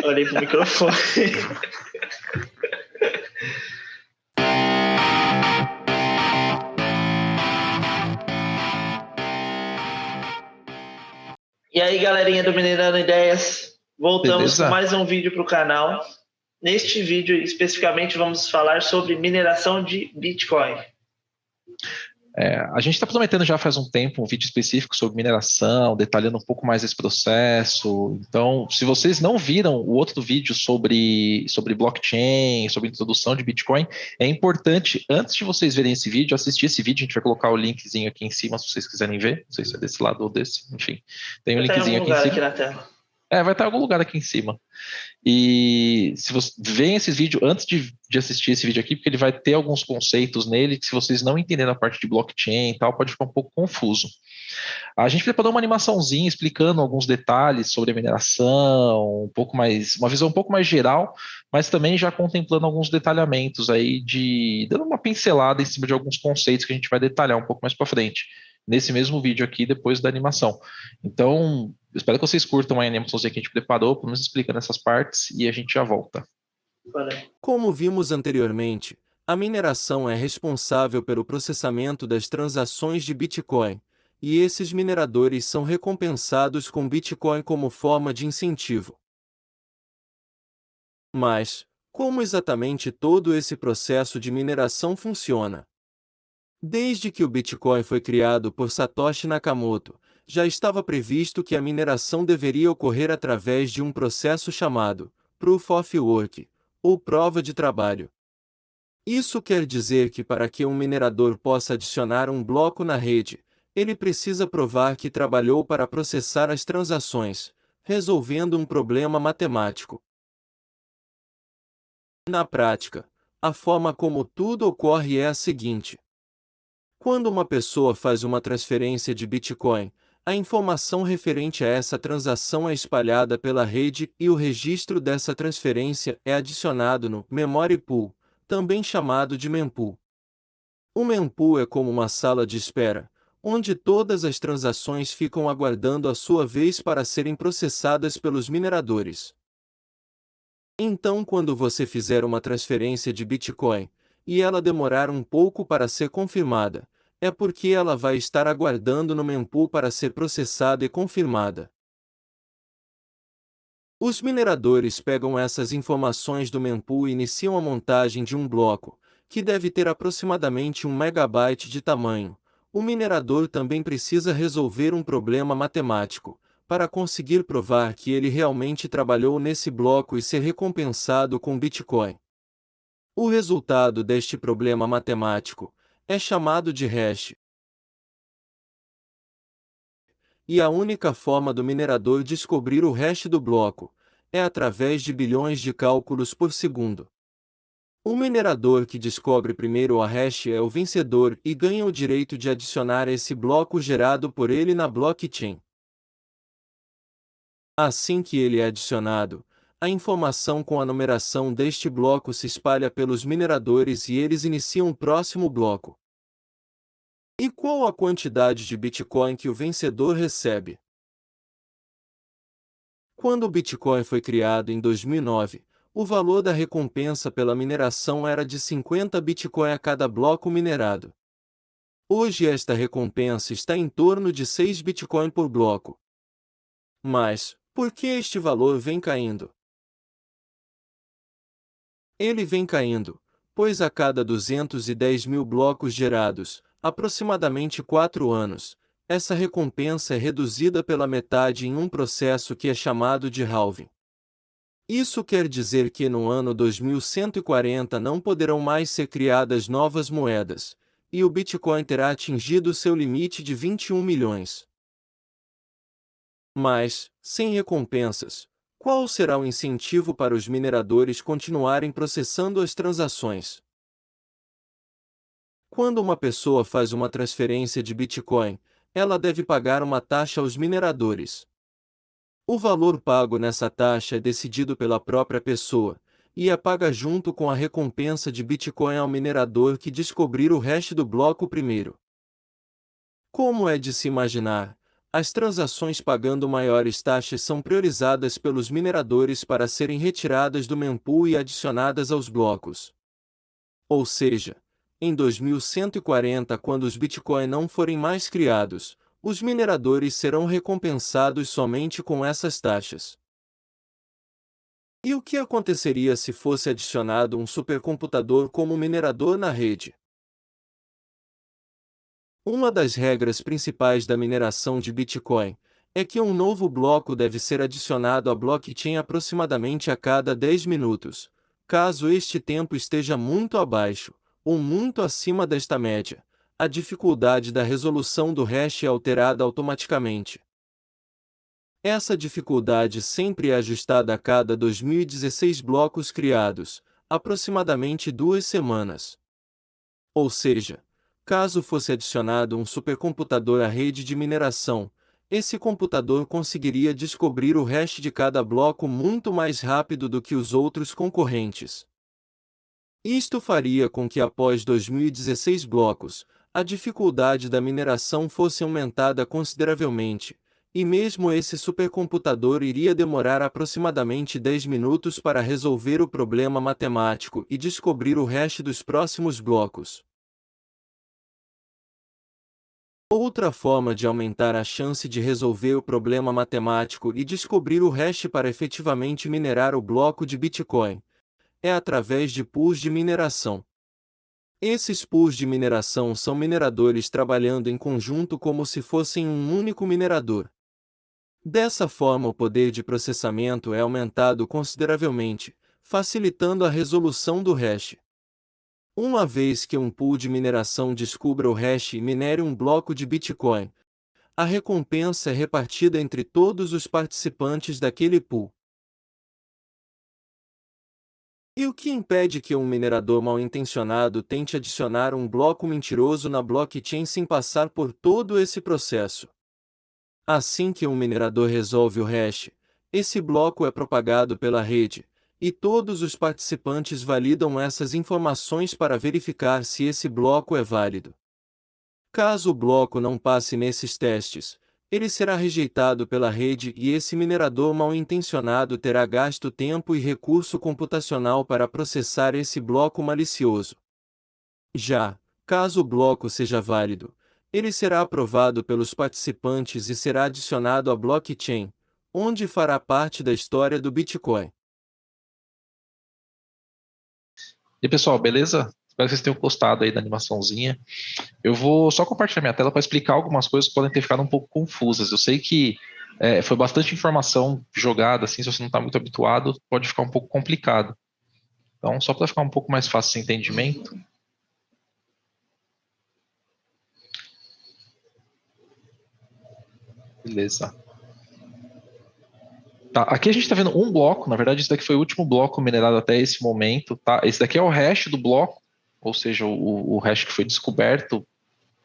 Olhei pro microfone. E aí, galerinha do Minerando Ideias, voltamos Beleza? com mais um vídeo para o canal. Neste vídeo, especificamente, vamos falar sobre mineração de Bitcoin. A gente está prometendo já faz um tempo um vídeo específico sobre mineração, detalhando um pouco mais esse processo. Então, se vocês não viram o outro vídeo sobre blockchain, sobre introdução de Bitcoin, é importante, antes de vocês verem esse vídeo, assistir esse vídeo. A gente vai colocar o linkzinho aqui em cima, se vocês quiserem ver. Não sei se é desse lado ou desse, enfim. Tem um linkzinho aqui em cima. Aqui na tela. Vai estar em algum lugar aqui em cima. E se você vê esse vídeo antes de assistir esse vídeo aqui, porque ele vai ter alguns conceitos nele que, se vocês não entenderem a parte de blockchain e tal, pode ficar um pouco confuso. A gente preparou uma animaçãozinha explicando alguns detalhes sobre a mineração, um pouco mais, uma visão um pouco mais geral, mas também já contemplando alguns detalhamentos aí, dando uma pincelada em cima de alguns conceitos que a gente vai detalhar um pouco mais para frente, nesse mesmo vídeo aqui, depois da animação. Então, eu espero que vocês curtam a animaçãozinha que a gente preparou, nos explicando essas partes, e a gente já volta. Como vimos anteriormente, a mineração é responsável pelo processamento das transações de Bitcoin, e esses mineradores são recompensados com Bitcoin como forma de incentivo. Mas, como exatamente todo esse processo de mineração funciona? Desde que o Bitcoin foi criado por Satoshi Nakamoto, já estava previsto que a mineração deveria ocorrer através de um processo chamado Proof of Work, ou prova de trabalho. Isso quer dizer que, para que um minerador possa adicionar um bloco na rede, ele precisa provar que trabalhou para processar as transações, resolvendo um problema matemático. Na prática, a forma como tudo ocorre é a seguinte. Quando uma pessoa faz uma transferência de Bitcoin, a informação referente a essa transação é espalhada pela rede e o registro dessa transferência é adicionado no Memory Pool, também chamado de mempool. O mempool é como uma sala de espera, onde todas as transações ficam aguardando a sua vez para serem processadas pelos mineradores. Então, quando você fizer uma transferência de Bitcoin, e ela demorar um pouco para ser confirmada, é porque ela vai estar aguardando no mempool para ser processada e confirmada. Os mineradores pegam essas informações do mempool e iniciam a montagem de um bloco, que deve ter aproximadamente 1 megabyte de tamanho. O minerador também precisa resolver um problema matemático, para conseguir provar que ele realmente trabalhou nesse bloco e ser recompensado com Bitcoin. O resultado deste problema matemático é chamado de hash. E a única forma do minerador descobrir o hash do bloco é através de bilhões de cálculos por segundo. O minerador que descobre primeiro a hash é o vencedor e ganha o direito de adicionar esse bloco gerado por ele na blockchain. Assim que ele é adicionado, a informação com a numeração deste bloco se espalha pelos mineradores e eles iniciam o próximo bloco. E qual a quantidade de Bitcoin que o vencedor recebe? Quando o Bitcoin foi criado em 2009, o valor da recompensa pela mineração era de 50 Bitcoin a cada bloco minerado. Hoje esta recompensa está em torno de 6 Bitcoin por bloco. Mas, por que este valor vem caindo? Ele vem caindo, pois a cada 210 mil blocos gerados, aproximadamente 4 anos, essa recompensa é reduzida pela metade em um processo que é chamado de halving. Isso quer dizer que no ano 2140 não poderão mais ser criadas novas moedas, e o Bitcoin terá atingido seu limite de 21 milhões. Mas, sem recompensas, qual será o incentivo para os mineradores continuarem processando as transações? Quando uma pessoa faz uma transferência de Bitcoin, ela deve pagar uma taxa aos mineradores. O valor pago nessa taxa é decidido pela própria pessoa, e é paga junto com a recompensa de Bitcoin ao minerador que descobrir o hash do bloco primeiro. Como é de se imaginar, as transações pagando maiores taxas são priorizadas pelos mineradores para serem retiradas do mempool e adicionadas aos blocos. Ou seja, em 2140, quando os Bitcoin não forem mais criados, os mineradores serão recompensados somente com essas taxas. E o que aconteceria se fosse adicionado um supercomputador como minerador na rede? Uma das regras principais da mineração de Bitcoin é que um novo bloco deve ser adicionado à blockchain aproximadamente a cada 10 minutos. Caso este tempo esteja muito abaixo ou muito acima desta média, a dificuldade da resolução do hash é alterada automaticamente. Essa dificuldade sempre é ajustada a cada 2016 blocos criados, aproximadamente 2 semanas. Ou seja, caso fosse adicionado um supercomputador à rede de mineração, esse computador conseguiria descobrir o hash de cada bloco muito mais rápido do que os outros concorrentes. Isto faria com que após 2016 blocos, a dificuldade da mineração fosse aumentada consideravelmente, e mesmo esse supercomputador iria demorar aproximadamente 10 minutos para resolver o problema matemático e descobrir o hash dos próximos blocos. Outra forma de aumentar a chance de resolver o problema matemático e descobrir o hash para efetivamente minerar o bloco de Bitcoin é através de pools de mineração. Esses pools de mineração são mineradores trabalhando em conjunto como se fossem um único minerador. Dessa forma, o poder de processamento é aumentado consideravelmente, facilitando a resolução do hash. Uma vez que um pool de mineração descubra o hash e minere um bloco de Bitcoin, a recompensa é repartida entre todos os participantes daquele pool. E o que impede que um minerador mal-intencionado tente adicionar um bloco mentiroso na blockchain sem passar por todo esse processo? Assim que um minerador resolve o hash, esse bloco é propagado pela rede, e todos os participantes validam essas informações para verificar se esse bloco é válido. Caso o bloco não passe nesses testes, ele será rejeitado pela rede e esse minerador mal-intencionado terá gasto tempo e recurso computacional para processar esse bloco malicioso. Já, caso o bloco seja válido, ele será aprovado pelos participantes e será adicionado à blockchain, onde fará parte da história do Bitcoin. E pessoal, beleza? Espero que vocês tenham gostado aí da animaçãozinha. Eu vou só compartilhar minha tela para explicar algumas coisas que podem ter ficado um pouco confusas. Eu sei que foi bastante informação jogada, assim, se você não está muito habituado, pode ficar um pouco complicado. Então, só para ficar um pouco mais fácil esse entendimento. Beleza. Tá, aqui a gente está vendo um bloco, na verdade esse daqui foi o último bloco minerado até esse momento, tá? Esse daqui é o hash do bloco, ou seja, o hash que foi descoberto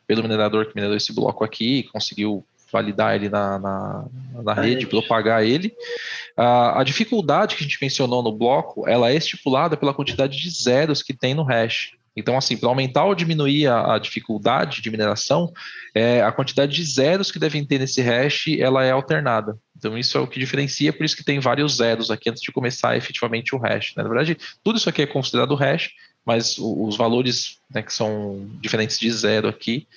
pelo minerador que minerou esse bloco aqui e conseguiu validar ele na rede, propagar ele. A dificuldade que a gente mencionou no bloco, ela é estipulada pela quantidade de zeros que tem no hash. Então, assim, para aumentar ou diminuir a dificuldade de mineração, a quantidade de zeros que devem ter nesse hash, ela é alternada. Então, isso é o que diferencia, por isso que tem vários zeros aqui antes de começar efetivamente o hash, né? Na verdade, tudo isso aqui é considerado hash, mas os valores, né, que são diferentes de zero aqui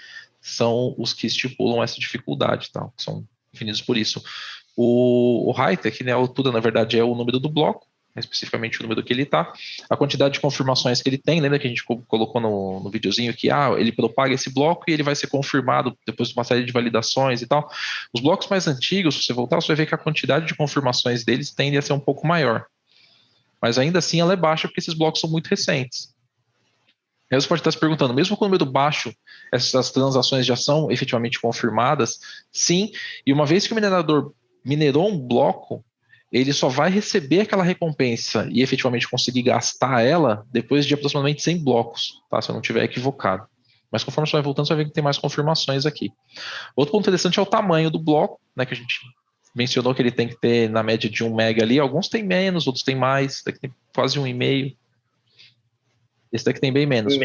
são os que estipulam essa dificuldade, tá? Que são definidos por isso. O height aqui, né, a altura, na verdade, é o número do bloco, especificamente o número que ele está, a quantidade de confirmações que ele tem, lembra que a gente colocou no videozinho que ele propaga esse bloco e ele vai ser confirmado depois de uma série de validações e tal. Os blocos mais antigos, se você voltar, você vai ver que a quantidade de confirmações deles tende a ser um pouco maior. Mas ainda assim ela é baixa porque esses blocos são muito recentes. Aí você pode estar se perguntando, mesmo com o número baixo, essas transações já são efetivamente confirmadas? Sim, e uma vez que o minerador minerou um bloco, ele só vai receber aquela recompensa e efetivamente conseguir gastar ela depois de aproximadamente 100 blocos, tá? Se eu não estiver equivocado. Mas conforme você vai voltando, você vai ver que tem mais confirmações aqui. Outro ponto interessante é o tamanho do bloco, né, que a gente mencionou que ele tem que ter na média de 1 mega ali. Alguns tem menos, outros tem mais, daqui tem quase 1,5. Esse daqui tem bem menos.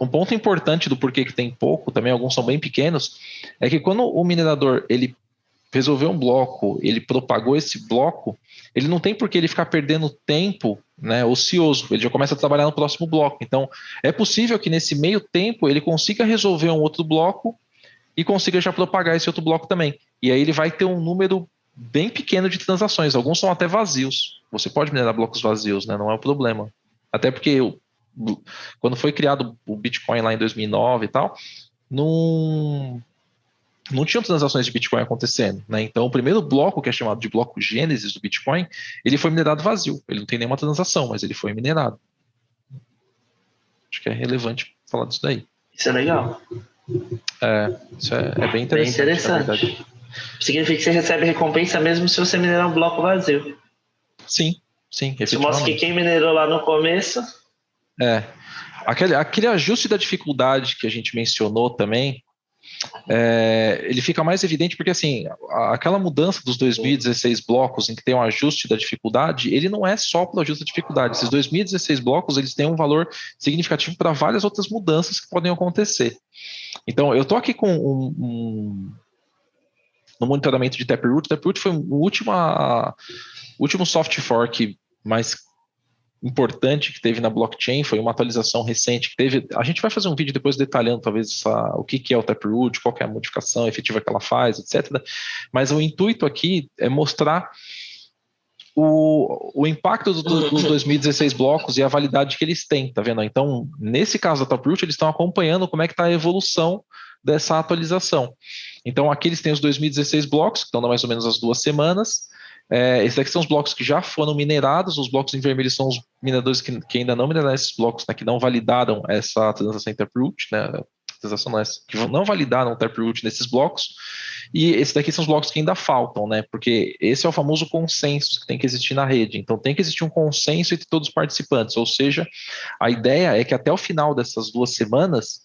um ponto importante do porquê que tem pouco, também alguns são bem pequenos, é que quando o minerador ele resolveu um bloco, ele propagou esse bloco, ele não tem por que ele ficar perdendo tempo, né, ocioso, ele já começa a trabalhar no próximo bloco. Então, é possível que nesse meio tempo ele consiga resolver um outro bloco e consiga já propagar esse outro bloco também. E aí ele vai ter um número bem pequeno de transações, alguns são até vazios. Você pode minerar blocos vazios, né, não é um problema. Até porque quando foi criado o Bitcoin lá em 2009 e tal, não tinham transações de Bitcoin acontecendo, né? Então, o primeiro bloco, que é chamado de bloco Gênesis do Bitcoin, ele foi minerado vazio. Ele não tem nenhuma transação, mas ele foi minerado. Acho que é relevante falar disso daí. Isso é legal. Isso é bem interessante. Bem interessante. Significa que você recebe recompensa mesmo se você minerar um bloco vazio. Sim, Isso mostra que quem minerou lá no começo... Aquele ajuste da dificuldade que a gente mencionou também, ele fica mais evidente porque, assim, aquela mudança dos 2016 blocos em que tem um ajuste da dificuldade, ele não é só para o ajuste da dificuldade. Esses 2016 blocos, eles têm um valor significativo para várias outras mudanças que podem acontecer. Então, eu estou aqui com no monitoramento de Taproot. Taproot foi o último soft fork mais importante que teve na blockchain, foi uma atualização recente que teve. A gente vai fazer um vídeo depois detalhando talvez o que é o Taproot, qual que é a modificação efetiva que ela faz, etc. Mas o intuito aqui é mostrar o impacto dos 2016 blocos e a validade que eles têm, tá vendo? Então, nesse caso da Taproot, eles estão acompanhando como é que está a evolução dessa atualização. Então, aqui eles têm os 2016 blocos, que estão mais ou menos as 2 semanas. Esses aqui são os blocos que já foram minerados, os blocos em vermelho são os mineradores que ainda não mineraram esses blocos, né, que não validaram essa transação em Taproot, né, que não validaram o Taproot nesses blocos, e esses daqui são os blocos que ainda faltam, né, porque esse é o famoso consenso que tem que existir na rede, então tem que existir um consenso entre todos os participantes, ou seja, a ideia é que até o final dessas 2 semanas,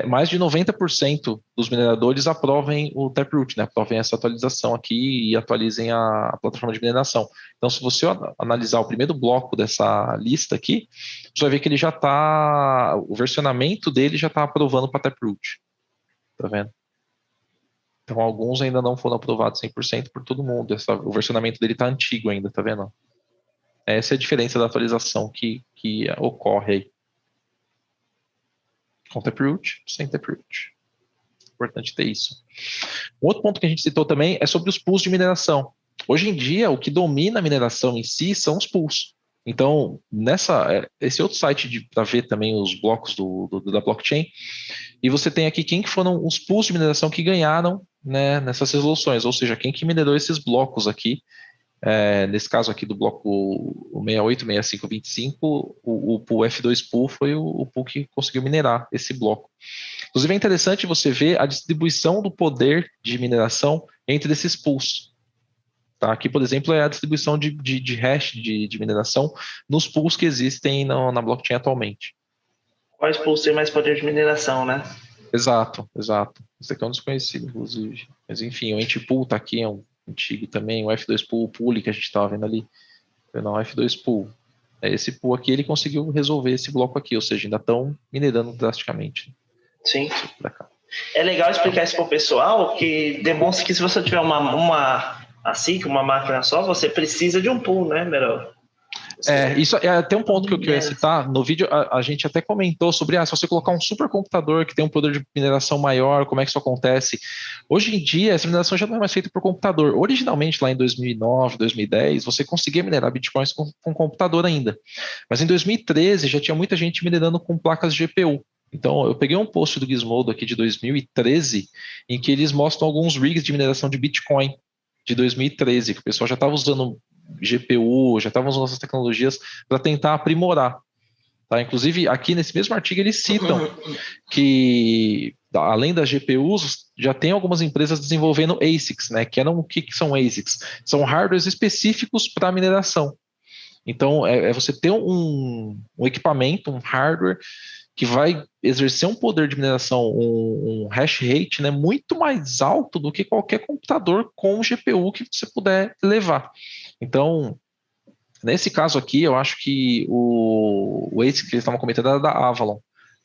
mais de 90% dos mineradores aprovem o Taproot, né? Aprovem essa atualização aqui e atualizem a plataforma de mineração. Então, se você analisar o primeiro bloco dessa lista aqui, você vai ver que ele já está, o versionamento dele já está aprovando para Taproot. Tá vendo? Então, alguns ainda não foram aprovados 100% por todo mundo. O versionamento dele está antigo ainda, tá vendo? Essa é a diferença da atualização que ocorre aí. Com Taproot, sem Taproot. Importante ter isso. Um outro ponto que a gente citou também é sobre os pools de mineração. Hoje em dia, o que domina a mineração em si são os pools. Então, esse outro site para ver também os blocos da blockchain, e você tem aqui quem que foram os pools de mineração que ganharam, né, nessas resoluções, ou seja, quem que minerou esses blocos aqui. Nesse caso aqui do bloco 68, 65, 25, o pool F2 pool foi o pool que conseguiu minerar esse bloco. Inclusive é interessante você ver a distribuição do poder de mineração entre esses pools. Tá? Aqui, por exemplo, é a distribuição de hash de mineração nos pools que existem na blockchain atualmente. Quais pools têm mais poder de mineração, né? Exato. Esse aqui é um desconhecido, inclusive. Mas enfim, o Antipool está aqui, é um antigo também, o F2 Pool, o pool que a gente estava vendo ali. Não, o F2 Pool. Esse pool aqui, ele conseguiu resolver esse bloco aqui, ou seja, ainda estão minerando drasticamente. Sim. É legal explicar isso para o pessoal, que demonstra que se você tiver uma máquina só, você precisa de um pool, né, Meryl? Isso é até um ponto que eu queria citar. No vídeo, a gente até comentou sobre se você colocar um supercomputador que tem um poder de mineração maior, como é que isso acontece. Hoje em dia, essa mineração já não é mais feita por computador. Originalmente, lá em 2009, 2010, você conseguia minerar bitcoins com computador ainda. Mas em 2013, já tinha muita gente minerando com placas GPU. Então, eu peguei um post do Gizmodo aqui de 2013, em que eles mostram alguns rigs de mineração de Bitcoin de 2013, que o pessoal já estava usando GPU, já estavam usando essas tecnologias para tentar aprimorar. Tá? Inclusive, aqui nesse mesmo artigo, eles citam que, além das GPUs, já tem algumas empresas desenvolvendo ASICs, né? O que são ASICs? São hardwares específicos para mineração. Então, você ter um equipamento, um hardware, que vai exercer um poder de mineração, um hash rate, né, muito mais alto do que qualquer computador com GPU que você puder levar. Então, nesse caso aqui, eu acho que o ASIC que eles estavam comentando era da Avalon,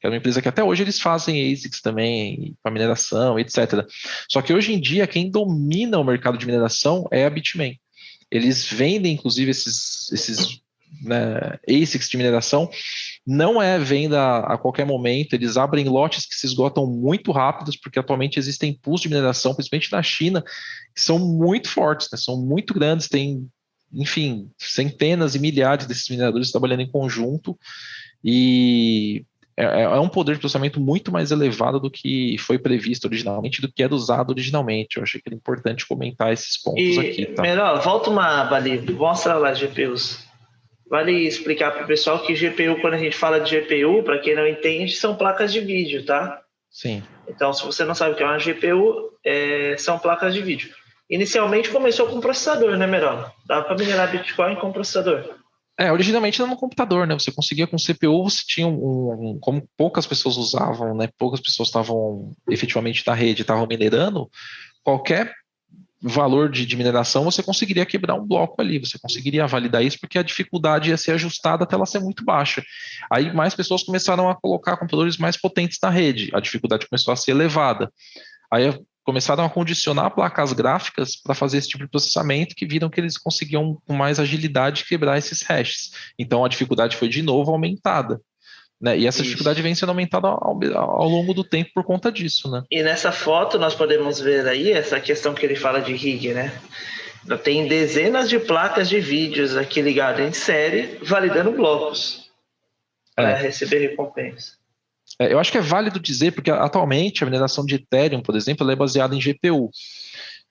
que é uma empresa que até hoje eles fazem ASICs também para mineração, etc. Só que hoje em dia quem domina o mercado de mineração é a Bitmain. Eles vendem, inclusive, esses né, ASICs de mineração, não é venda a qualquer momento, eles abrem lotes que se esgotam muito rápidos, porque atualmente existem pools de mineração, principalmente na China, que são muito fortes, né, são muito grandes, tem, enfim, centenas e milhares desses mineradores trabalhando em conjunto, e é um poder de processamento muito mais elevado do que foi previsto originalmente, do que era usado originalmente. Eu achei que era importante comentar esses pontos aqui, tá? Melhor, volta uma aba ali, mostra lá as GPUs. Vale explicar para o pessoal que GPU, quando a gente fala de GPU, para quem não entende, são placas de vídeo, tá? Sim. Então, se você não sabe o que é uma GPU, são placas de vídeo. Inicialmente começou com processador, né, Merola? Dava para minerar Bitcoin com processador. Originalmente era no computador, né? Você conseguia com CPU, você tinha como poucas pessoas usavam, né? Poucas pessoas estavam efetivamente na rede, estavam minerando, qualquer valor de mineração, você conseguiria quebrar um bloco ali, você conseguiria validar isso, porque a dificuldade ia ser ajustada até ela ser muito baixa. Aí mais pessoas começaram a colocar computadores mais potentes na rede, a dificuldade começou a ser elevada. Aí começaram a condicionar placas gráficas para fazer esse tipo de processamento, que viram que eles conseguiam com mais agilidade quebrar esses hashes. Então a dificuldade foi de novo aumentada. Né? E essa dificuldade vem sendo aumentada ao longo do tempo por conta disso, né? E nessa foto nós podemos ver aí essa questão que ele fala de rig, né? Tem dezenas de placas de vídeos aqui ligadas em série, validando blocos para receber recompensa. Eu acho que é válido dizer, porque atualmente a mineração de Ethereum, por exemplo, ela é baseada em GPU.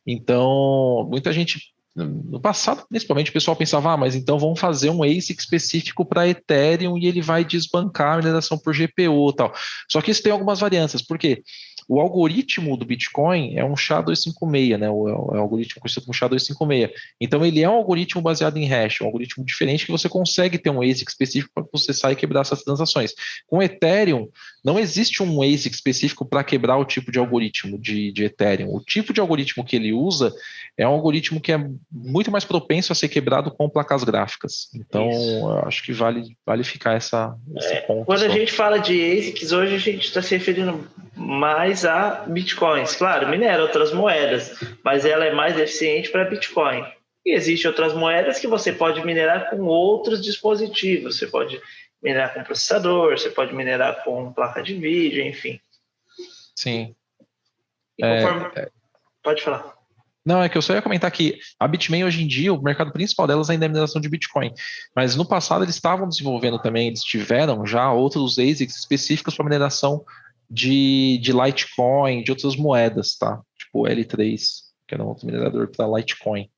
Então, muita gente, no passado, principalmente, o pessoal pensava, mas então vamos fazer um ASIC específico para Ethereum e ele vai desbancar a mineração por GPU e tal. Só que isso tem algumas varianças, por quê? O algoritmo do Bitcoin é um SHA-256, né? O algoritmo conhecido como SHA-256. Então, ele é um algoritmo baseado em hash, um algoritmo diferente que você consegue ter um ASIC específico para processar e quebrar essas transações. Com Ethereum, não existe um ASIC específico para quebrar o tipo de algoritmo de Ethereum. O tipo de algoritmo que ele usa é um algoritmo que é muito mais propenso a ser quebrado com placas gráficas. Então, eu acho que vale ficar esse ponto. Quando a gente fala de ASICs, hoje a gente está se referindo mais a Bitcoins. Claro, minera outras moedas, mas ela é mais eficiente para Bitcoin. E existem outras moedas que você pode minerar com outros dispositivos. Você pode minerar com processador, você pode minerar com placa de vídeo, enfim. Sim. Pode falar. Não, é que eu só ia comentar que a Bitmain hoje em dia, o mercado principal delas ainda é a mineração de Bitcoin. Mas no passado eles estavam desenvolvendo também, eles tiveram já outros ASICs específicos para mineração de Litecoin, de outras moedas, tá? Tipo o L3, que era um outro minerador para Litecoin.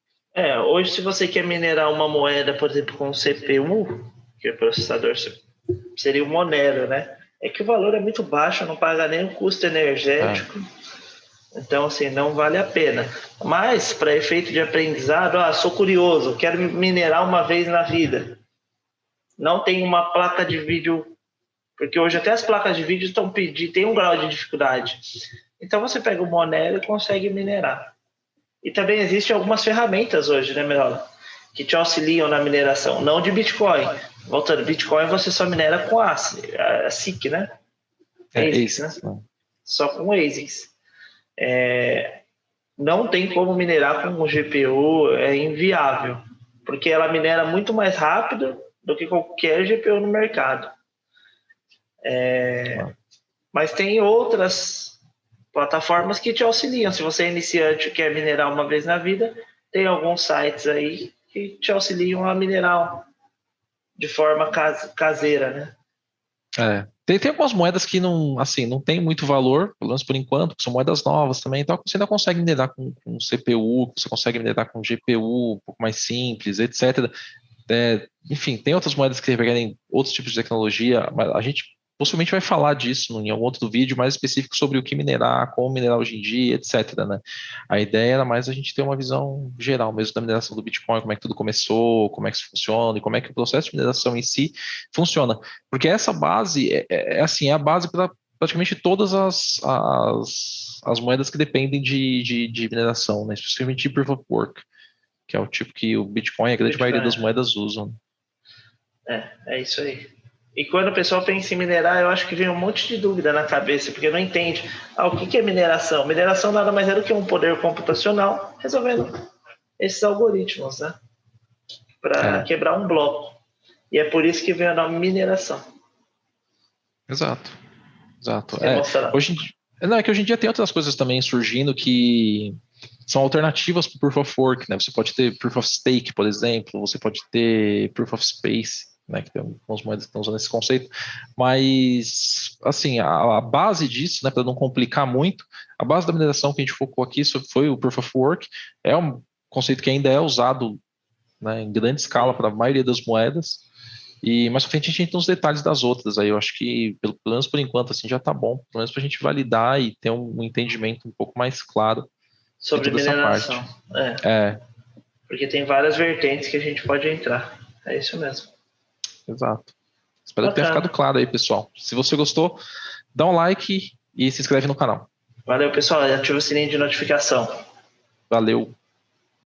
Hoje se você quer minerar uma moeda, por exemplo, com CPU, que é processador, seria o Monero, né? É que o valor é muito baixo, não paga nem o custo energético. Então, assim, não vale a pena. Mas, para efeito de aprendizado, sou curioso, quero minerar uma vez na vida. Não tem uma placa de vídeo, porque hoje até as placas de vídeo têm um grau de dificuldade. Então, você pega o Monero e consegue minerar. E também existem algumas ferramentas hoje, né, Merola? Que te auxiliam na mineração, não de Bitcoin. Voltando, Bitcoin você só minera com a SIC, né? ASICs, né? Só com ASICs. Não tem como minerar com um GPU, é inviável, porque ela minera muito mais rápido do que qualquer GPU no mercado. Mas tem outras plataformas que te auxiliam. Se você é iniciante e quer minerar uma vez na vida, tem alguns sites aí que te auxiliam a minerar de forma caseira, né? Tem algumas moedas que não tem muito valor, pelo menos por enquanto, que são moedas novas também, então você ainda consegue minerar com CPU, você consegue minerar com GPU, um pouco mais simples, etc. Enfim, tem outras moedas que requerem outros tipos de tecnologia, mas a gente possivelmente vai falar disso em algum outro vídeo mais específico sobre o que minerar, como minerar hoje em dia, etc. Né? A ideia era mais a gente ter uma visão geral mesmo da mineração do Bitcoin, como é que tudo começou, como é que isso funciona e como é que o processo de mineração em si funciona. Porque essa base é a base para praticamente todas as moedas que dependem de mineração, né? Especialmente de Proof of Work, que é o tipo que o Bitcoin e a grande maioria das moedas usam. É isso aí. E quando o pessoal pensa em minerar, eu acho que vem um monte de dúvida na cabeça, porque não entende. O que é mineração? Mineração nada mais é do que um poder computacional resolvendo esses algoritmos, né? Para quebrar um bloco. E é por isso que vem o nome mineração. Exato. É que hoje em dia tem outras coisas também surgindo que são alternativas para o Proof of Work, né? Você pode ter Proof of Stake, por exemplo, você pode ter Proof of Space, né? Que tem algumas moedas que estão usando esse conceito, mas assim, a base disso, né, para não complicar muito, a base da mineração que a gente focou aqui foi o Proof of Work, é um conceito que ainda é usado, né, em grande escala para a maioria das moedas. E mais pra frente a gente entra nos detalhes das outras. Aí eu acho que, pelo menos por enquanto, assim, já tá bom. Pelo menos pra gente validar e ter um entendimento um pouco mais claro sobre mineração. Porque tem várias vertentes que a gente pode entrar. É isso mesmo. Exato. Espero que tenha ficado claro aí, pessoal. Se você gostou, dá um like e se inscreve no canal. Valeu, pessoal. Ativa o sininho de notificação. Valeu.